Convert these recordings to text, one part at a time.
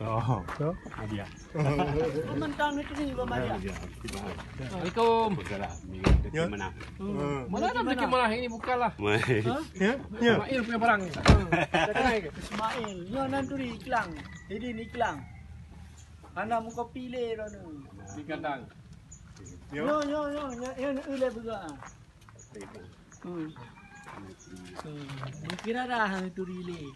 Oh, dia. Mentang itu ni Bang Maria. Assalamualaikum. Ya. Mana? Mana ada bikin malah ini bukanlah. Ya, ya. Ismail punya barang. Ismail, yo nanturi iklang. Jadi ni iklang. Anak muka pilih dah tu. Di kandang. Yo ule juga. Kira dah itu relay.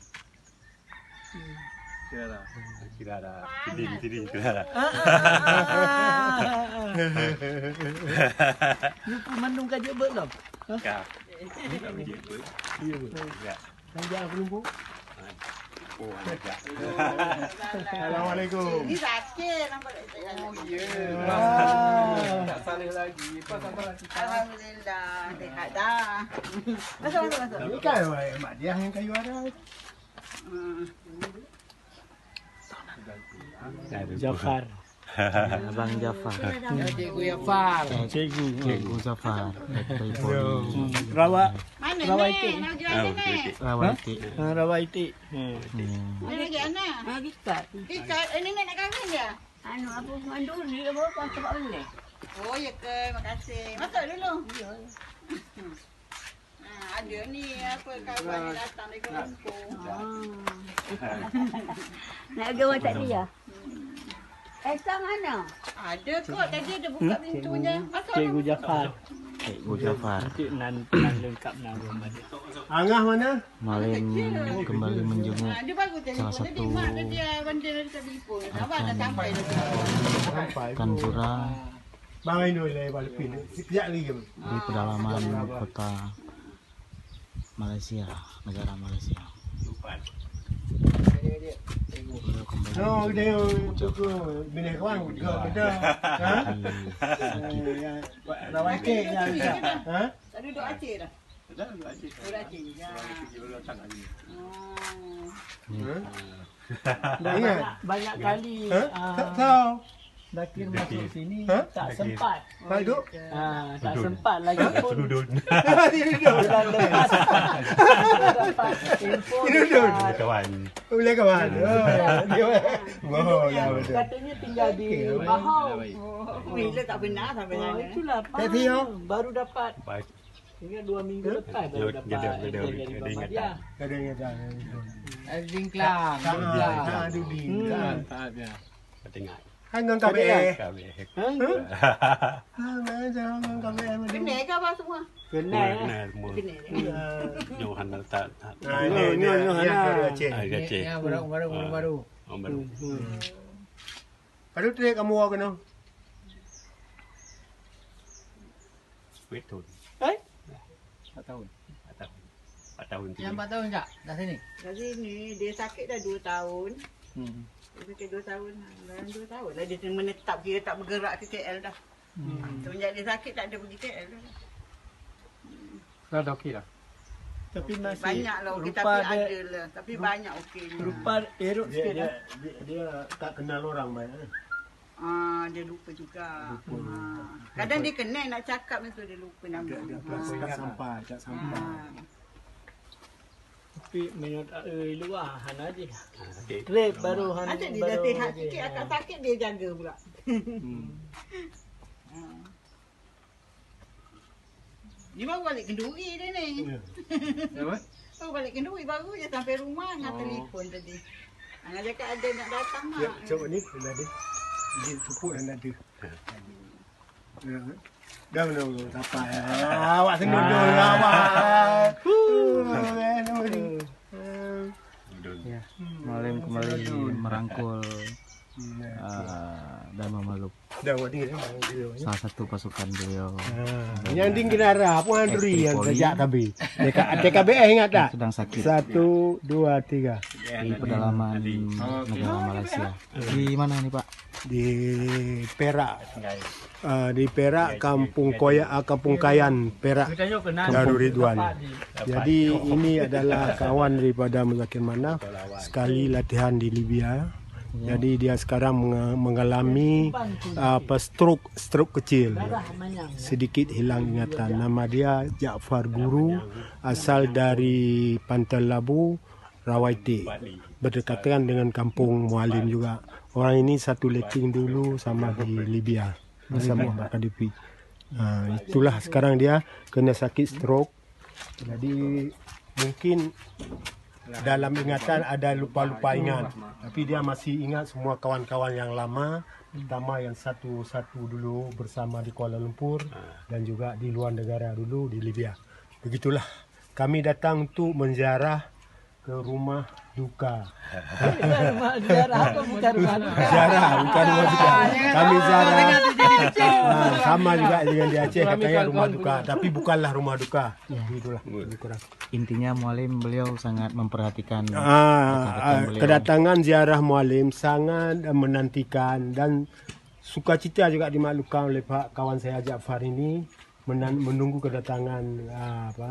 Kira dah. Tiding, kira. Lupa mandung kaji ber tau. Kak. Nanti aku lupa. Oh, ada. Assalamualaikum. Ini sakit nampak tak? Oh, ya. Tak salah lagi. Apa lagi? Alhamdulillah, sehat dah. Masuk. Ini kan mak dia yang kayu ada. Jafar. Abang Jafar. Cikgu Yafar. Cikgu Jafar. Rawa. Mana Rawai ni? tik. Nak jual ni? Rawati. Rawa itik. Mana lagi anak? Lagi start. Ikat, ini nak kahwin dia? Anu apa manduri apa apa sebab boleh. Oh, ya ke? Makasih. Masuk dulu. Ada ni apa kawan yang datang dari Kuala Lumpur. Nak gawa tak dia? Esa mana? Ada kot tadi ada buka pintunya. Masuk. Cikgu Jafar. Cikgu Jafar. Nanti nan lengkap nan rumah dia. Angah mana? Malam kembali menjenguk Dia baru telefon salah tadi. satu Mak dia benda dari telefon. Abang dah sampai dah. Sampai. Kanjura Bang Ainul lepas pin. Sekejap lagi ke? di pedalaman kota Malaysia, negara Malaysia. Beliau kembali No, dia tu bini kawan juga kita. Ha? Rawai kek ya. Ha? Tak duduk Aceh dah. Dah, Aceh. Duduk Aceh. Ya. Oh. Dah ingat? Banyak kali Tak tahu. Dakir masuk sini Ha? tak sempat. Pak duk. Tak sempat lagi pun. Duduk. Bulan lepas dapat info Duduk. Kawan. Boleh kawan. Dia. Oh, ya betul. katanya tinggal di Bahau. Bila tak benar sampai Oh, sana. itulah Tak tahu. baru dapat. Baik. Tinggal 2 minggu lepas baru dapat. Dia dari ingatan. Muhammadiyah. Tak ada ingatan. Dingklang. Tak ada di. Saatnya. Tengok. Hanggang KBE. Kami. Hanggang KBE. Kenal ke abang semua? Kenal. Kenal semua. Kenal. Johan tak. Nah, ini baru Aceh. Aceh. Baru. Baru. Baru tu kamu awak kena. Betul. Eh? 4 tahun. 4 tahun. Yang 4 tahun tak? Dah sini? Kat sini dia sakit dah 2 tahun. Dia sakit 2 tahun. Dalam 2 tahun lah dia menetap, kira tak bergerak ke KL dah. Semenjak dia sakit tak ada pergi KL dah. Dah okey dah. Tapi masih Banyak lah okey rupa tapi ada lah. Tapi banyak okey. rupa erok sikit dah. Dia tak kenal orang banyak. Dia lupa juga. Kadang dia kenal nak cakap mesti dia lupa nama. Tak sampai. Tapi menurut luahan aja. Okey. Trip baru han. Ada dia dah sihat sikit, akak sakit dia jaga pula. Dia baru balik kenduri dia ni. Apa? Baru balik kenduri, baru je sampai rumah dengan telefon tadi. Angah cakap ada nak datang mak. Ya, coba ni dah ada. Dia tupuk dah ada. Dah belum sampai. Awak senudul awak. Ya, malam kembali merangkul Dharma Maluk, Dah buat tinggal. salah satu pasukan beliau. Yang tinggi darah pun anduri yang sejak tabi. TKBE ingat tak? Sedang sakit 1, 2, 3 di pedalaman negara Malaysia. Di mana nih Pak? di Perak. Di Perak Kampung Kayan Perak Darul Ridwan. Jadi ini adalah kawan daripada Muzakir Manaf sekali latihan di Libya. Jadi dia sekarang mengalami stroke kecil. Sedikit hilang ingatan. Nama dia Jaafar Guru, asal dari Pantai Labu, Rawaiti. Berdekatan dengan kampung Mualim juga. Orang ini satu letting dulu sama di Libya. Sama Bakadipi. Itulah sekarang dia kena sakit stroke. Jadi mungkin dalam ingatan ada lupa-lupa ingat. Tapi dia masih ingat semua kawan-kawan yang lama. Pertama yang satu-satu dulu bersama di Kuala Lumpur. Dan juga di luar negara dulu di Libya. Begitulah. Kami datang untuk menziarah ke rumah duka. Ziarah apa bukan rumah duka? Ziarah, bukan rumah duka. Kami ziarah. Sama juga dengan di Aceh katanya rumah duka. Tapi bukanlah rumah duka. Begitulah. Lebih kurang. Intinya Mualim beliau sangat memperhatikan beliau. Kedatangan ziarah Mualim sangat menantikan dan sukacita juga dimaklumkan oleh Pak kawan saya Jaafar ini menunggu kedatangan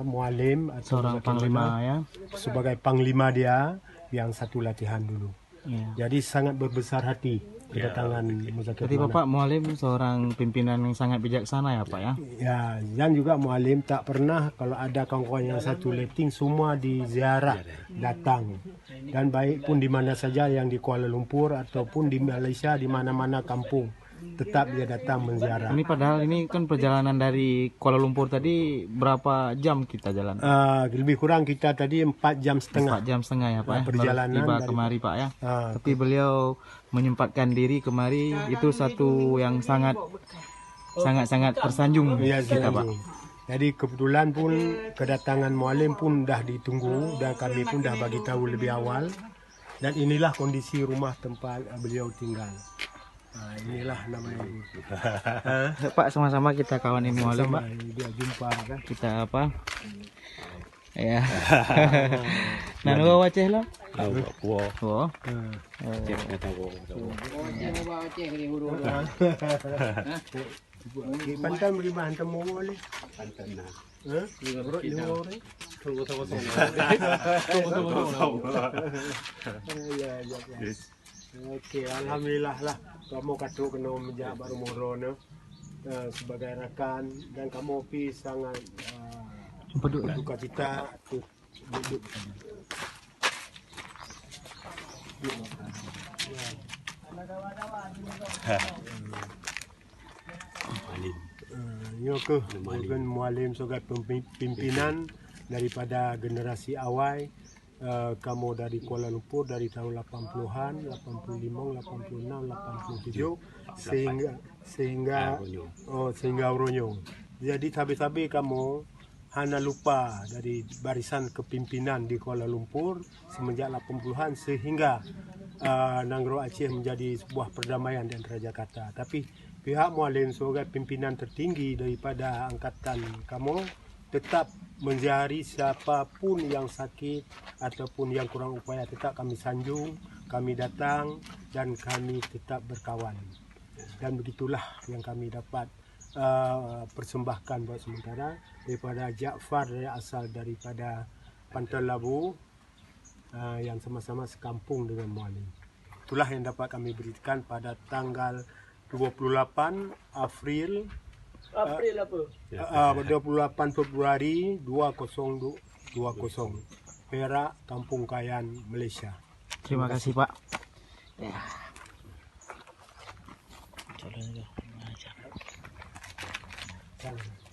Mualim atau Seorang panglima ya. sebagai panglima dia yang satu latihan dulu. Ya. Jadi sangat berbesar hati kedatangan Muzakir. Jadi Bapak Mualim seorang pimpinan yang sangat bijaksana ya Pak ya. Ya, dan juga Mualim tak pernah kalau ada kawan-kawan yang satu letting semua diziarah datang. Dan baik pun di mana saja yang di Kuala Lumpur ataupun di Malaysia di mana-mana kampung tetap dia datang menziarah. Ini padahal ini kan perjalanan dari Kuala Lumpur tadi berapa jam kita jalan? Lebih kurang kita tadi 4 jam setengah. 4 jam setengah ya Pak ya. Perjalanan Baru tiba dari- kemari Pak ya. Tapi beliau menyempatkan diri kemari itu satu yang sangat tersanjung Ya, kita Pak. Jadi kebetulan pun kedatangan Mualim pun dah ditunggu dan kami pun dah bagi tahu lebih awal. Dan inilah kondisi rumah tempat beliau tinggal. Inilah namanya. Pak sama-sama kita kawan ini Mualim Pak. Dia jumpa kan. Kita apa? Ya. Nah, lu Aceh lah. Oh. Pantan beri bahan temu boleh. Pantan nah. Urut 5 orang. Okey, alhamdulillah lah. Kamu katuk kena menjak baru morono sebagai rakan dan kamu pi sangat duka cita untuk duduk. Mungkin Mualim sebagai pimpinan daripada generasi awal. Kamu dari Kuala Lumpur dari tahun 80-an, 85, 86, 87 sehingga Uronyong. Jadi tabi-tabi kamu hanya lupa dari barisan kepimpinan di Kuala Lumpur semenjak 80-an sehingga Nanggro Aceh menjadi sebuah perdamaian di antara Jakarta. Tapi pihak Mualim sebagai pimpinan tertinggi daripada angkatan kamu tetap menziarahi siapapun yang sakit ataupun yang kurang upaya, tetap kami sanjung, kami datang dan kami tetap berkawan. Dan begitulah yang kami dapat persembahkan buat sementara daripada Jaafar dari asal daripada Pantai Labu yang sama-sama sekampung dengan Mualim. Itulah yang dapat kami berikan pada tanggal 28 April apa? 28 Februari 2020 Perak, Kampung Kayan, Malaysia. Terima kasih Pak. Salam.